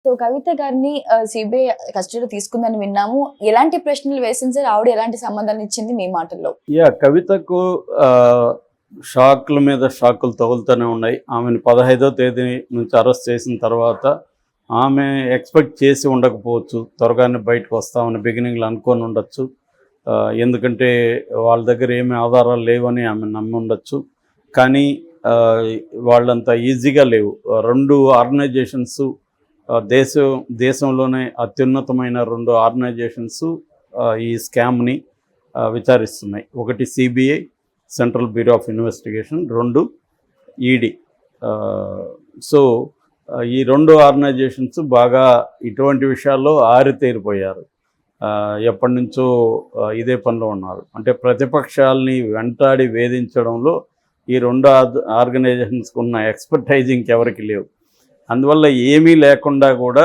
So కవిత గారిని CBI కస్టడీలో తీసుకుందని విన్నాము. ఎలాంటి ప్రశ్నలు వేసింది సార్? ఆవిడ ఎలాంటి సమాధానం ఇచ్చింది మీ మాటల్లో? కవితకు షాకుల మీద షాకులు తగులుతూనే ఉన్నాయి. ఆమెను 15వ తేదీ నుంచి అరెస్ట్ చేసిన తర్వాత ఆమె ఎక్స్పెక్ట్ చేసి ఉండకపోవచ్చు, త్వరగానే బయటకు వస్తామని బిగినింగ్లో అనుకొని ఉండొచ్చు. ఎందుకంటే వాళ్ళ దగ్గర ఏమీ ఆధారాలు లేవని ఆమె నమ్మి ఉండొచ్చు. కానీ వాళ్ళంతా ఈజీగా లేవు. 2 ఆర్గనైజేషన్స్, దేశంలోనే అత్యున్నతమైన 2 ఆర్గనైజేషన్స్ ఈ స్కామ్ని విచారిస్తున్నాయి. ఒకటి CBI, central bureau of investigation, 2 ED. So ఈ 2 ఆర్గనైజేషన్స్ బాగా ఇటువంటి విషయాల్లో ఆరితేరిపోయారు. ఎప్పటి నుంచో ఇదే పనిలో ఉన్నారు. అంటే ప్రతిపక్షాలని వెంటాడి వేధించడంలో ఈ 2 ఆర్గనైజేషన్స్కి ఉన్న ఎక్స్పర్టైజ్ ఇంకెవరికి లేవు. అందువల్ల ఏమీ లేకుండా కూడా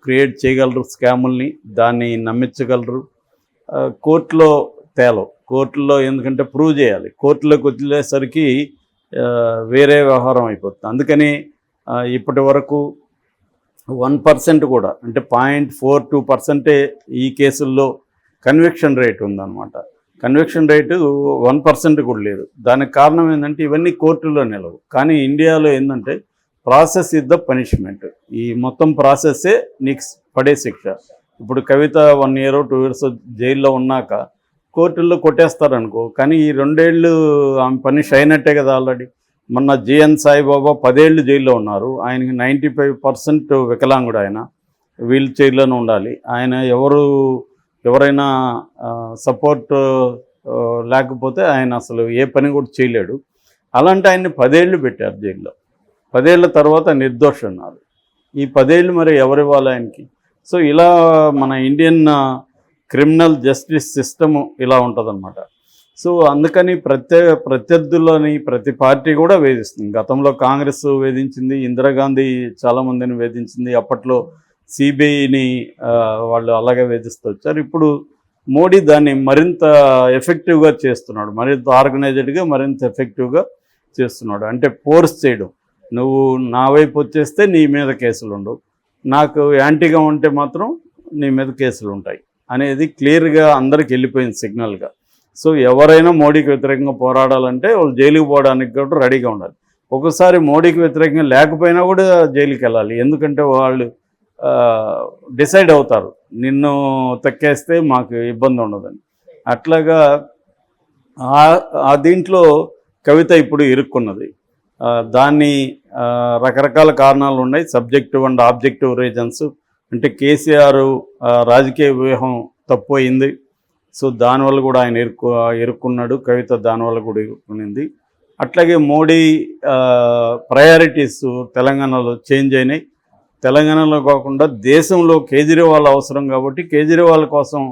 క్రియేట్ చేయగలరు స్కాముల్ని, దాన్ని నమ్మించగలరు. కోర్టులో తేలవు. కోర్టులో ఎందుకంటే ప్రూవ్ చేయాలి. కోర్టులోకి వచ్చేసరికి వేరే వ్యవహారం అయిపోతుంది. అందుకని ఇప్పటి వరకు 1% కూడా, అంటే 0.42% ఈ కేసుల్లో కన్విక్షన్ రేట్ ఉందన్నమాట. కన్విక్షన్ రేటు 1% కూడా లేదు. దానికి కారణం ఏంటంటే ఇవన్నీ కోర్టులో నిలవు. కానీ ఇండియాలో ఏంటంటే ప్రాసెస్ ఇస్ ద పనిష్మెంట్. ఈ మొత్తం ప్రాసెస్సే నీకు పడే శిక్ష. ఇప్పుడు కవిత 1 year 2 years జైల్లో ఉన్నాక కోర్టుల్లో కొట్టేస్తారనుకో, కానీ ఈ 2 ఏళ్ళు ఆమె పనిష్ అయినట్టే కదా ఆల్రెడీ. మొన్న జిఎన్ సాయిబాబా 10 ఏళ్ళు జైల్లో ఉన్నారు. ఆయనకి 95% వికలాంగుడు. ఆయన వీల్ చైర్లోనే ఉండాలి. ఆయన ఎవరైనా సపోర్ట్ లేకపోతే ఆయన అసలు ఏ పని కూడా చేయలేడు. అలాంటి ఆయన్ని 10 ఏళ్ళు పెట్టారు జైల్లో. 10 ఏళ్ళ తర్వాత నిర్దోషి ఉన్నారు. ఈ 10 ఏళ్ళు మరి ఎవరివ్వాలి ఆయనకి? సో ఇలా మన ఇండియన్ క్రిమినల్ జస్టిస్ సిస్టము ఇలా ఉంటుందన్నమాట. సో అందుకని ప్రత్యర్థులని ప్రతి పార్టీ కూడా వేధిస్తుంది. గతంలో కాంగ్రెస్ వేధించింది, ఇందిరాగాంధీ చాలామందిని వేధించింది, అప్పట్లో సిబిఐని వాళ్ళు అలాగే వేధిస్తూ వచ్చారు. ఇప్పుడు మోడీ దాన్ని మరింత ఎఫెక్టివ్గా చేస్తున్నాడు, మరింత ఆర్గనైజ్డ్గా మరింత ఎఫెక్టివ్గా చేస్తున్నాడు. అంటే ఫోర్స్ చేయడం, నువ్వు నా వైపు వచ్చేస్తే నీ మీద కేసులు ఉండవు, నాకు యాంటీగా ఉంటే మాత్రం నీ మీద కేసులు ఉంటాయి అనేది క్లియర్గా అందరికి వెళ్ళిపోయింది సిగ్నల్గా. సో ఎవరైనా మోడీకి వ్యతిరేకంగా పోరాడాలంటే వాళ్ళు జైలుకి పోవడానికి కూడా రెడీగా ఉండాలి. ఒక్కోసారి మోడీకి వ్యతిరేకంగా లేకపోయినా కూడా జైలుకి వెళ్ళాలి. ఎందుకంటే వాళ్ళు డిసైడ్ అవుతారు, నిన్ను తక్కేస్తే మాకు ఇబ్బంది ఉండదని. అట్లాగా ఆ దీంట్లో కవిత ఇప్పుడు ఇరుక్కున్నది. దాన్ని రకరకాల కారణాలు ఉన్నాయి, సబ్జెక్టివ్ అండ్ ఆబ్జెక్టివ్ రీజన్స్. అంటే కేసీఆర్ రాజకీయ వ్యూహం తప్పు అయింది, సో దానివల్ల కూడా ఆయన ఇరుక్కున్నాడు. కవిత దానివల్ల కూడా ఇరుక్కునింది. అట్లాగే మోడీ ప్రయారిటీస్ తెలంగాణలో చేంజ్ అయినాయి. తెలంగాణలో కాకుండా దేశంలో కేజ్రీవాల్ అవసరం కాబట్టి కేజ్రీవాల్ కోసం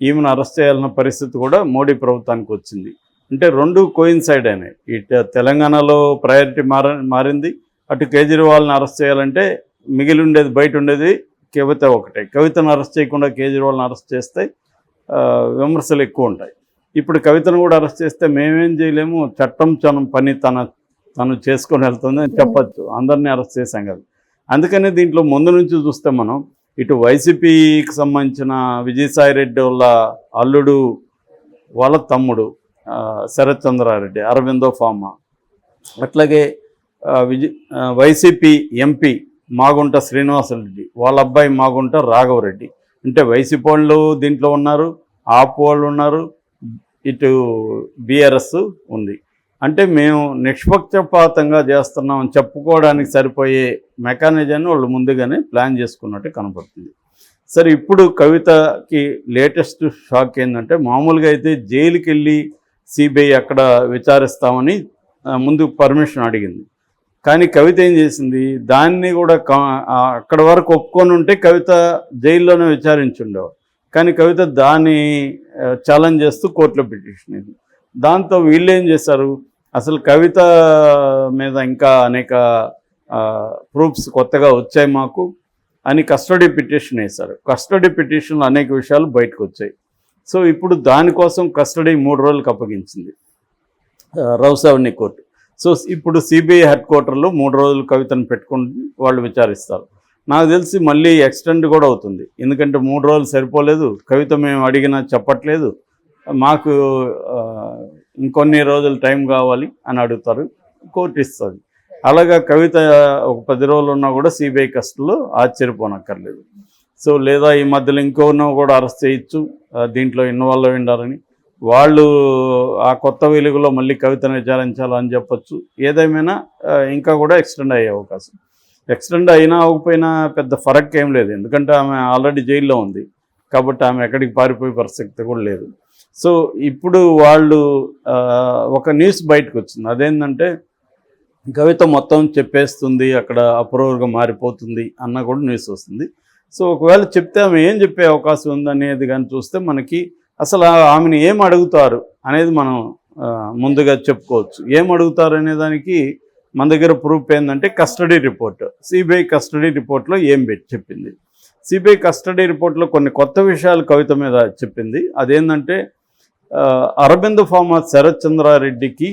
ఈమెను అరెస్ట్ చేయాలన్న పరిస్థితి కూడా మోడీ ప్రభుత్వానికి వచ్చింది. అంటే 2 కోయిన్సైడ్ అయినాయి. ఇటు తెలంగాణలో ప్రయారిటీ మారింది, అటు కేజ్రీవాల్ని అరెస్ట్ చేయాలంటే మిగిలి ఉండేది, బయట ఉండేది కవిత ఒకటే. కవితను అరెస్ట్ చేయకుండా కేజ్రీవాల్ని అరెస్ట్ చేస్తే విమర్శలు ఎక్కువ ఉంటాయి. ఇప్పుడు కవితను కూడా అరెస్ట్ చేస్తే మేమేం చేయలేము, చట్టం పని తను చేసుకొని వెళ్తుంది అని చెప్పచ్చు. అందరినీ అరెస్ట్ చేసాం కదా. అందుకని దీంట్లో ముందు నుంచి చూస్తే మనం ఇటు వైసీపీకి సంబంధించిన విజయసాయిరెడ్డి వాళ్ళ అల్లుడు, వాళ్ళ తమ్ముడు శరత్ చంద్రారెడ్డి, అరవిందో ఫార్మా, అట్లాగే వైసీపీ ఎంపీ మాగుంట శ్రీనివాసరెడ్డి, వాళ్ళ అబ్బాయి మాగుంట రాఘవరెడ్డి. అంటే వైసీపీ వాళ్ళు దీంట్లో ఉన్నారు, ఆప్ వాళ్ళు ఉన్నారు, ఇటు బీఆర్ఎస్ ఉంది. అంటే మేము నిష్పక్షపాతంగా చేస్తున్నామని చెప్పుకోవడానికి సరిపోయే మెకానిజాన్ని వాళ్ళు ముందుగానే ప్లాన్ చేసుకున్నట్టు కనపడుతుంది. సరే, ఇప్పుడు కవితకి లేటెస్ట్ షాక్ ఏంటంటే, మామూలుగా అయితే జైలుకి వెళ్ళి సిబిఐ అక్కడ విచారిస్తామని ముందు పర్మిషన్ అడిగింది. కానీ కవిత ఏం చేసింది, దాన్ని కూడా అక్కడ వరకు ఒప్పుకొని ఉంటే కవిత జైల్లోనే విచారించుండేవారు. కానీ కవిత దాన్ని ఛాలెంజ్ చేస్తూ కోర్టులో పిటిషన్ ఇది. దాంతో వీళ్ళు ఏం చేశారు, అసలు కవిత మీద ఇంకా అనేక ప్రూఫ్స్ కొత్తగా వచ్చాయి మాకు అని కస్టడీ పిటిషన్ వేశారు. కస్టడీ పిటిషన్లో అనేక విషయాలు బయటకు వచ్చాయి. సో ఇప్పుడు దానికోసం కస్టడీ 3 రోజులకు అప్పగించింది రౌసావని కోర్టు. సో ఇప్పుడు సిబిఐ హెడ్ క్వార్టర్లో 3 రోజులు కవితను పెట్టుకుని వాళ్ళు విచారిస్తారు. నాకు తెలిసి మళ్ళీ ఎక్స్టెండ్ కూడా అవుతుంది. ఎందుకంటే 3 రోజులు సరిపోలేదు, కవిత మేము అడిగినా చెప్పట్లేదు, మాకు ఇంకొన్ని రోజులు టైం కావాలి అని అడుగుతారు, కోర్టు ఇస్తుంది. అలాగా కవిత ఒక 10 రోజులు ఉన్నా కూడా సిబిఐ కస్టడీలో ఆశ్చర్యపోనక్కర్లేదు. సో లేదా ఈ మధ్యలో ఇంకోనో కూడా అరెస్ట్ చేయొచ్చు దీంట్లో ఇన్వాల్వ్ అయి ఉండాలని, వాళ్ళు ఆ కొత్త వెలుగులో మళ్ళీ కవితను విచారించాలని చెప్పొచ్చు. ఏదేమైనా ఇంకా కూడా ఎక్స్టెండ్ అయ్యే అవకాశం. ఎక్స్టెండ్ అయినా అవ్వకపోయినా పెద్ద ఫరక్ ఏం లేదు, ఎందుకంటే ఆమె ఆల్రెడీ జైల్లో ఉంది కాబట్టి ఆమె ఎక్కడికి పారిపోయే పరిస్థితి కూడా లేదు. సో ఇప్పుడు వాళ్ళు ఒక న్యూస్ బయటకు వచ్చింది, అదేంటంటే కవిత మొత్తం చెప్పేస్తుంది, అక్కడ అప్రూవర్గా మారిపోతుంది అన్న కూడా న్యూస్ వస్తుంది. సో ఒకవేళ చెప్తే ఆమె ఏం చెప్పే అవకాశం ఉందనేది కానీ చూస్తే మనకి అసలు ఆమెను ఏం అడుగుతారు అనేది మనం ముందుగా చెప్పుకోవచ్చు. ఏం అడుగుతారు అనే దానికి మన దగ్గర ప్రూఫ్ ఏంటంటే కస్టడీ రిపోర్ట్, సిబిఐ కస్టడీ రిపోర్ట్లో ఏం చెప్పింది. సిబిఐ కస్టడీ రిపోర్ట్లో కొన్ని కొత్త విషయాలు కవిత మీద చెప్పింది. అదేంటంటే అరబిందో ఫార్మా శరత్ చంద్రారెడ్డికి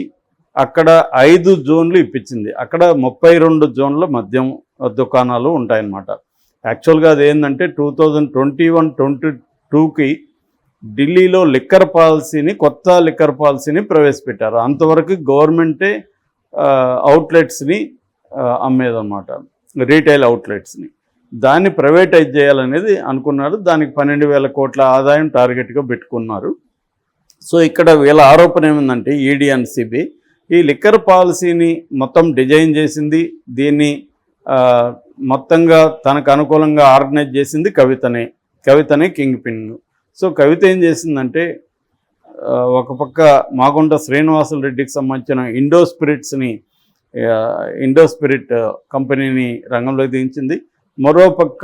అక్కడ 5 జోన్లు ఇప్పించింది. అక్కడ 32 జోన్ల మద్యం దుకాణాలు ఉంటాయన్నమాట. యాక్చువల్గా అదేంటంటే 2021-22కి ఢిల్లీలో లిక్కర్ పాలసీని, కొత్త లిక్కర్ పాలసీని ప్రవేశపెట్టారు. అంతవరకు గవర్నమెంటే అవుట్లెట్స్ని అమ్మేదన్నమాట, రీటైల్ అవుట్లెట్స్ని. దాన్ని ప్రైవేటైజ్ చేయాలనేది అనుకున్నారు. దానికి 12,000 కోట్ల ఆదాయం టార్గెట్గా పెట్టుకున్నారు. సో ఇక్కడ వీళ్ళ ఆరోపణ ఏమిందంటే ఈడీ అండ్ సిబిఐ ఈ లిక్కర్ పాలసీని మొత్తం డిజైన్ చేసింది, దీన్ని మొత్తంగా తనకు అనుకూలంగా ఆర్గనైజ్ చేసింది కవితనే కింగ్ పిన్. సో కవిత ఏం చేసిందంటే ఒక పక్క మాగుంట శ్రీనివాసులు రెడ్డికి సంబంధించిన ఇండో స్పిరిట్ కంపెనీని రంగంలోకి దించింది. మరో పక్క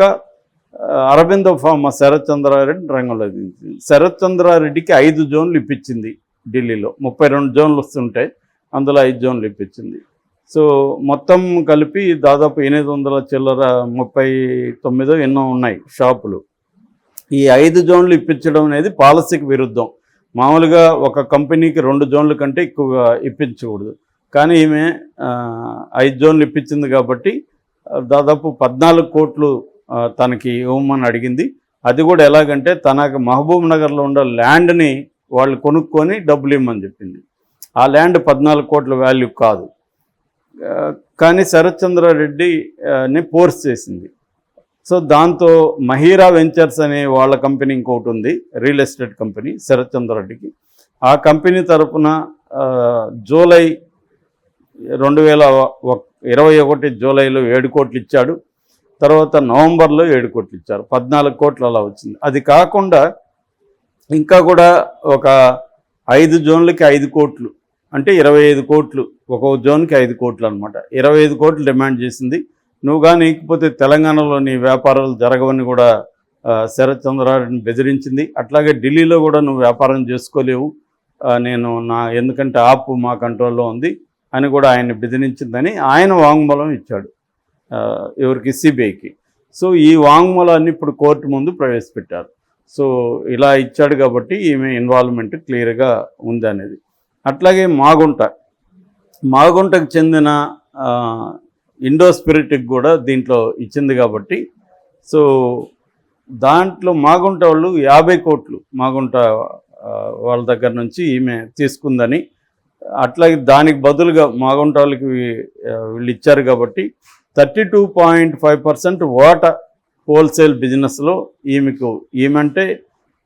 అరబిందో ఫార్మా శరత్ చంద్రారెడ్డి రంగంలోకి దించింది. శరత్ చంద్రారెడ్డికి 5 జోన్లు ఇప్పించింది. ఢిల్లీలో 32 జోన్లు వస్తుంటాయి, అందులో 5 జోన్లు ఇప్పించింది. సో మొత్తం కలిపి దాదాపు 800 చిల్లర 39 ఎన్నో ఉన్నాయి షాపులు. ఈ 5 జోన్లు ఇప్పించడం అనేది పాలసీకి విరుద్ధం. మామూలుగా ఒక కంపెనీకి 2 జోన్ల కంటే ఎక్కువగా ఇప్పించకూడదు. కానీ ఈమె 5 జోన్లు ఇప్పించింది కాబట్టి దాదాపు 14 కోట్లు తనకి ఇవ్వమని అడిగింది. అది కూడా ఎలాగంటే తనకు మహబూబ్ నగర్లో ఉన్న ల్యాండ్ని వాళ్ళు కొనుక్కొని డబ్బులు ఇవ్వమని చెప్పింది. ఆ ల్యాండ్ 14 కోట్ల వాల్యూ కాదు, కానీ శరత్ చంద్రారెడ్డిని ఫోర్స్ చేసింది. సో దాంతో మహీరా వెంచర్స్ అనే వాళ్ళ కంపెనీ ఇంకొకటి ఉంది, రియల్ ఎస్టేట్ కంపెనీ శరత్ చంద్రారెడ్డికి. ఆ కంపెనీ తరఫున జూలై 2021 జూలైలో 7 కోట్లు ఇచ్చాడు. తర్వాత నవంబర్లో 7 కోట్లు ఇచ్చారు, 14 కోట్లు అలా వచ్చింది. అది కాకుండా ఇంకా కూడా ఒక 5 జోన్లకి 5 కోట్లు అంటే 25 కోట్లు, ఒక్కొక్క జోన్కి 5 కోట్లు అనమాట. 25 కోట్లు డిమాండ్ చేసింది. నువ్వు కానీ ఇకపోతే తెలంగాణలో నీ వ్యాపారాలు జరగవని కూడా శరత్ చంద్రారెడ్డిని బెదిరించింది. అట్లాగే ఢిల్లీలో కూడా నువ్వు వ్యాపారం చేసుకోలేవు, ఎందుకంటే ఆపు మా కంట్రోల్లో ఉంది అని కూడా ఆయన్ని బెదిరించిందని ఆయన వాంగ్మూలం ఇచ్చాడు ఎవరికి, సిబిఐకి. సో ఈ వాంగ్మూలాన్ని ఇప్పుడు కోర్టు ముందు ప్రవేశపెట్టారు. సో ఇలా ఇచ్చాడు కాబట్టి ఈమె ఇన్వాల్వ్మెంట్ క్లియర్గా ఉంది అనేది. అట్లాగే మాగుంటకు చెందిన ఇండో స్పిరిట్కి కూడా దీంట్లో ఇచ్చింది కాబట్టి, సో దాంట్లో మాగుంట వాళ్ళు 50 కోట్లు మాగుంట వాళ్ళ దగ్గర నుంచి ఈమె తీసుకుందని, అట్లాగే దానికి బదులుగా మాగుంట వాళ్ళకి వీళ్ళు ఇచ్చారు కాబట్టి 32.5% వాటా హోల్సేల్ బిజినెస్లో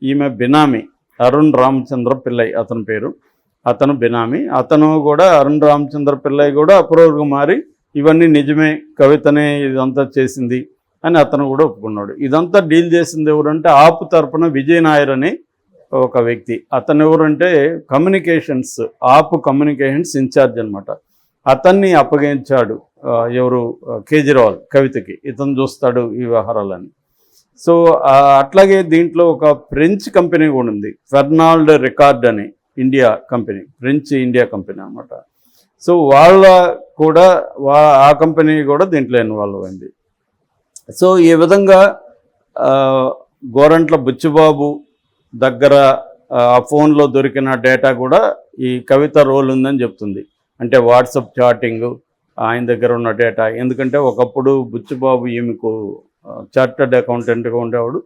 ఈమె బినామీ అరుణ్ రామచంద్ర పిల్లై అతని పేరు, అతను బినామీ. అతను కూడా అరుణ్ రామచంద్ర పిల్లై కూడా అప్రూవర్గా మారి ఇవన్నీ నిజమే, కవితనే ఇదంతా చేసింది అని అతను కూడా ఒప్పుకున్నాడు. ఇదంతా డీల్ చేసింది ఎవరంటే ఆపు తరపున విజయ్ నాయర్ అనే ఒక వ్యక్తి. అతను ఎవరంటే ఆపు కమ్యూనికేషన్స్ ఇన్ఛార్జ్ అనమాట. అతన్ని అప్పగించాడు ఎవరు, కేజ్రీవాల్ కవితకి, ఇతను చూస్తాడు ఈ వ్యవహారాలని. సో అట్లాగే దీంట్లో ఒక ఫ్రెంచ్ కంపెనీ కూడా ఉంది, ఫెర్నాల్డ్ రికార్డ్ అని ఫ్రెంచ్ ఇండియా కంపెనీ అనమాట. సో ఆ కంపెనీ కూడా దీంట్లో ఇన్వాల్వ్ అయింది. సో ఈ విధంగా గోరంట్ల బుచ్చిబాబు దగ్గర ఆ ఫోన్లో దొరికిన డేటా కూడా ఈ కవిత రోల్ ఉందని చెప్తుంది. అంటే వాట్సాప్ చాటింగ్ ఆయన దగ్గర ఉన్న డేటా. ఎందుకంటే ఒకప్పుడు బుచ్చిబాబు ఈమెకు చార్టర్డ్ అకౌంటెంట్గా ఉండేవాడు.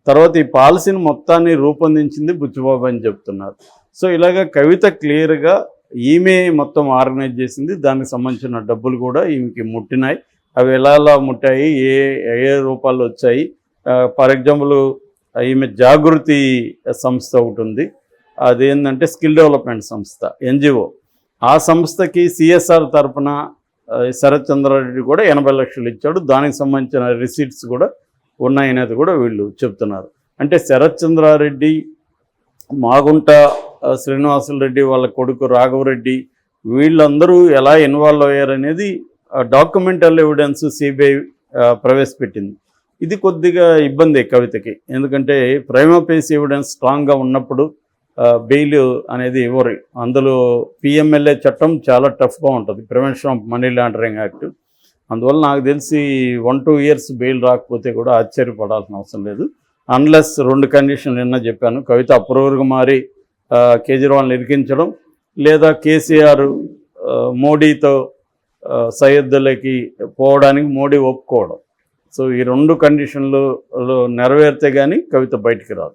తర్వాత ఈ పాలసీని మొత్తాన్ని రూపొందించింది బుచ్చిబాబు అని చెప్తున్నారు. సో ఇలాగ కవిత క్లియర్గా ఈమె మొత్తం ఆర్గనైజ్ చేసింది, దానికి సంబంధించిన డబ్బులు కూడా ఈమెకి ముట్టినాయి. అవి ఎలా ముట్టాయి, ఏ ఏ రూపాల్లో వచ్చాయి. ఫర్ ఎగ్జాంపుల్ ఈమె జాగృతి సంస్థ ఒకటి ఉంది, అదేంటంటే స్కిల్ డెవలప్మెంట్ సంస్థ, ఎన్జిఓ. ఆ సంస్థకి సిఎస్ఆర్ తరఫున శరత్ చంద్రారెడ్డి కూడా 80 లక్షలు ఇచ్చాడు. దానికి సంబంధించిన రిసీట్స్ కూడా ఉన్నాయనేది కూడా వీళ్ళు చెప్తున్నారు. అంటే శరత్ చంద్రారెడ్డి, మాగుంట శ్రీనివాసులు రెడ్డి వాళ్ళ కొడుకు రాఘవరెడ్డి, వీళ్ళందరూ ఎలా ఇన్వాల్వ్ అయ్యారనేది డాక్యుమెంటల్ ఎవిడెన్స్ సిబిఐ ప్రవేశపెట్టింది. ఇది కొద్దిగా ఇబ్బంది కవితకి, ఎందుకంటే ప్రైమా ఫేసి ఎవిడెన్స్ స్ట్రాంగ్గా ఉన్నప్పుడు బెయిల్ అనేది ఇవ్వరు. అందులో పిఎంఎల్ఏ చట్టం చాలా టఫ్గా ఉంటుంది, prevention of money laundering act. అందువల్ల నాకు తెలిసి 1-2 ఇయర్స్ బెయిల్ రాకపోతే కూడా ఆశ్చర్యపడాల్సిన అవసరం లేదు. అన్లెస్ 2 కండిషన్లు నిన్న చెప్పాను, కవిత అప్రూవర్గా మారి కేజ్రీవాల్ని ఇరికించడం, లేదా కేసీఆర్ మోడీతో సరిహద్దులకి పోవడానికి మోడీ ఒప్పుకోవడం. సో ఈ 2 కండిషన్లు నెరవేరితే కానీ కవిత బయటికి రాదు.